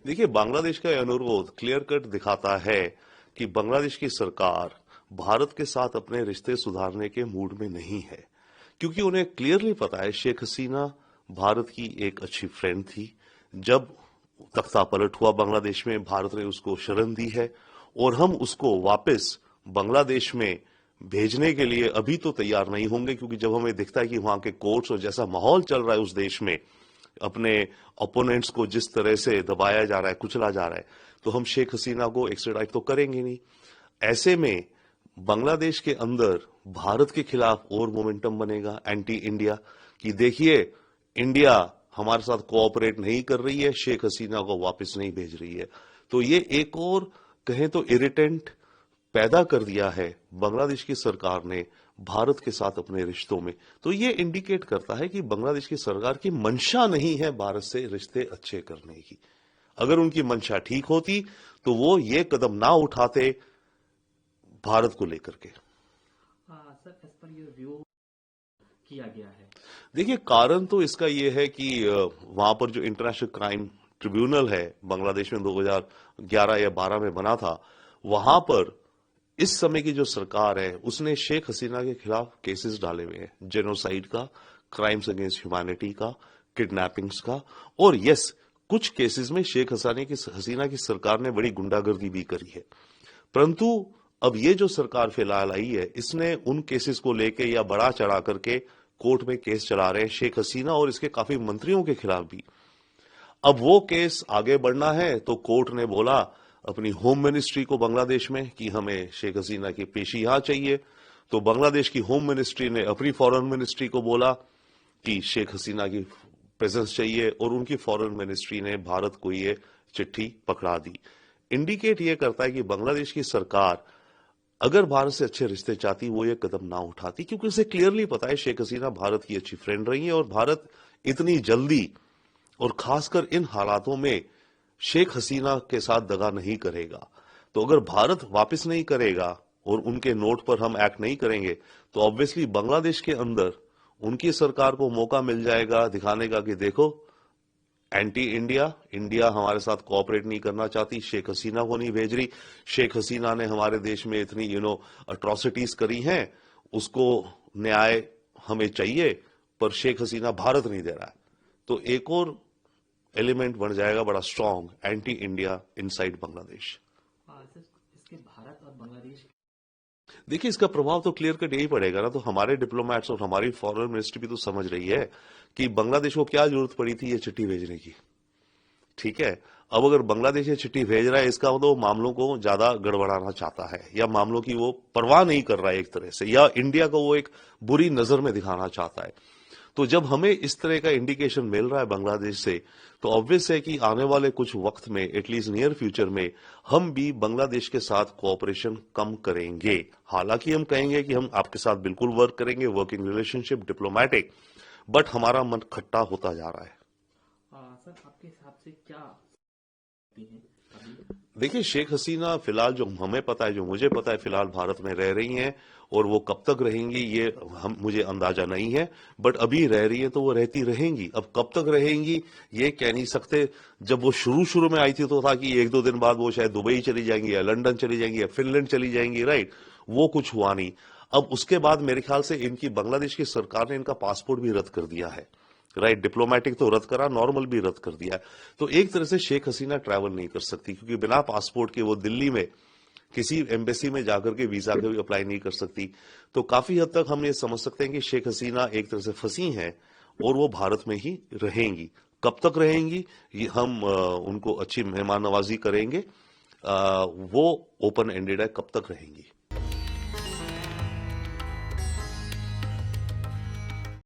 देखिए, बांग्लादेश का अनुरोध क्लियर कट दिखाता है कि बांग्लादेश की सरकार भारत के साथ अपने रिश्ते सुधारने के मूड में नहीं है, क्योंकि उन्हें क्लियरली पता है शेख हसीना भारत की एक अच्छी फ्रेंड थी। जब तख्ता पलट हुआ बांग्लादेश में, भारत ने उसको शरण दी है और हम उसको वापस बांग्लादेश में भेजने के लिए अभी तो तैयार नहीं होंगे, क्योंकि जब हमें दिखता है कि वहां के कोर्ट्स और जैसा माहौल चल रहा है उस देश में, अपने ओपोनेंट्स को जिस तरह से दबाया जा रहा है, कुचला जा रहा है, तो हम शेख हसीना को एक्स्ट्राडाइट तो करेंगे नहीं। ऐसे में बांग्लादेश के अंदर भारत के खिलाफ और मोमेंटम बनेगा एंटी इंडिया कि देखिए, इंडिया हमारे साथ कोऑपरेट नहीं कर रही है, शेख हसीना को वापस नहीं भेज रही है। तो ये एक और कहें तो इरिटेंट पैदा कर दिया है बांग्लादेश की सरकार ने भारत के साथ अपने रिश्तों में। तो ये इंडिकेट करता है कि बांग्लादेश की सरकार की मंशा नहीं है भारत से रिश्ते अच्छे करने की। अगर उनकी मंशा ठीक होती तो वो ये कदम ना उठाते भारत को लेकर के। सर, इस पर ये रिव्यू किया गया है। देखिए, कारण तो इसका ये है कि वहां पर जो इंटरनेशनल क्राइम ट्रिब्यूनल है बांग्लादेश में 2011 या 12 में बना था, वहां पर इस समय की जो सरकार है उसने शेख हसीना के खिलाफ केसेस डाले हुए हैं, जेनोसाइड का, क्राइम्स अगेंस्ट ह्यूमैनिटी का, किडनैपिंग्स का, और यस, कुछ केसेस में शेख हसीना की सरकार ने बड़ी गुंडागर्दी भी करी है। परंतु अब ये जो सरकार फिलहाल आई है, इसने उन केसेस को लेके या बढ़ा चढ़ा करके कोर्ट में केस चला रहे हैं शेख हसीना और इसके काफी मंत्रियों के खिलाफ भी। अब वो केस आगे बढ़ना है तो कोर्ट ने बोला अपनी होम मिनिस्ट्री को बांग्लादेश में कि हमें शेख हसीना की पेशी यहां चाहिए। तो बांग्लादेश की होम मिनिस्ट्री ने अपनी फॉरेन मिनिस्ट्री को बोला कि शेख हसीना की प्रेजेंस चाहिए, और उनकी फॉरेन मिनिस्ट्री ने भारत को ये चिट्ठी पकड़ा दी। इंडिकेट ये करता है कि बांग्लादेश की सरकार अगर भारत से अच्छे रिश्ते चाहती वो ये कदम ना उठाती, क्योंकि उसे क्लियरली पता है शेख हसीना भारत की अच्छी फ्रेंड रही है और भारत इतनी जल्दी और खासकर इन हालातों में शेख हसीना के साथ दगा नहीं करेगा। तो अगर भारत वापस नहीं करेगा और उनके नोट पर हम एक्ट नहीं करेंगे तो ऑब्वियसली बांग्लादेश के अंदर उनकी सरकार को मौका मिल जाएगा दिखाने का कि देखो, एंटी इंडिया, इंडिया हमारे साथ कोऑपरेट नहीं करना चाहती, शेख हसीना को नहीं भेज रही, शेख हसीना ने हमारे देश में इतनी अट्रॉसिटीज करी हैं, उसको न्याय हमें चाहिए, पर शेख हसीना भारत नहीं दे रहा है। तो एक और एलिमेंट बन जाएगा बड़ा strong anti India inside Bangladesh. इसके भारत और बांग्लादेश, देखिए, इसका प्रभाव तो क्लियर कट यही पड़ेगा ना। तो हमारे डिप्लोमेट्स और हमारी फॉरेन मिनिस्ट्री भी तो समझ रही है कि बांग्लादेश को क्या जरूरत पड़ी थी ये चिट्ठी भेजने की। ठीक है, अब अगर बांग्लादेश ये चिट्ठी भेज रहा है, इसका मतलब मामलों को ज्यादा गड़बड़ाना चाहता है या मामलों की वो परवाह नहीं कर रहा है एक तरह से, या इंडिया को वो एक बुरी नजर में दिखाना चाहता है। तो जब हमें इस तरह का इंडिकेशन मिल रहा है बांग्लादेश से, तो ऑब्वियस है कि आने वाले कुछ वक्त में, एटलीस्ट नियर फ्यूचर में, हम भी बांग्लादेश के साथ कोऑपरेशन कम करेंगे। हालांकि हम कहेंगे कि हम आपके साथ बिल्कुल वर्क करेंगे, वर्किंग रिलेशनशिप, डिप्लोमेटिक, बट हमारा मन खट्टा होता जा रहा है। सर, आपके हिसाब से क्या देखिए, शेख हसीना फिलहाल जो हमें पता है, जो मुझे पता है, फिलहाल भारत में रह रही हैं, और वो कब तक रहेंगी ये मुझे अंदाजा नहीं है, बट अभी रह रही है तो वो रहती रहेंगी। अब कब तक रहेंगी ये कह नहीं सकते। जब वो शुरू में आई थी तो था कि 1-2 दिन बाद वो शायद दुबई चली जाएंगी या लंदन चली जाएंगी या फिनलैंड चली जाएंगी, राइट। वो कुछ हुआ नहीं। अब उसके बाद मेरे ख्याल से इनकी बांग्लादेश की सरकार ने इनका पासपोर्ट भी रद्द कर दिया है, राइट। डिप्लोमेटिक तो रद्द करा, नॉर्मल भी रद्द कर दिया है। तो एक तरह से शेख हसीना ट्रैवल नहीं कर सकती, क्योंकि बिना पासपोर्ट के वो दिल्ली में किसी एम्बेसी में जाकर के वीजा के भी अप्लाई नहीं कर सकती। तो काफी हद तक हम ये समझ सकते हैं कि शेख हसीना एक तरह से फंसी हैं और वो भारत में ही रहेंगी। कब तक रहेंगी ये हम उनको अच्छी मेहमान नवाजी करेंगे, वो ओपन एंडेड है, कब तक रहेंगी।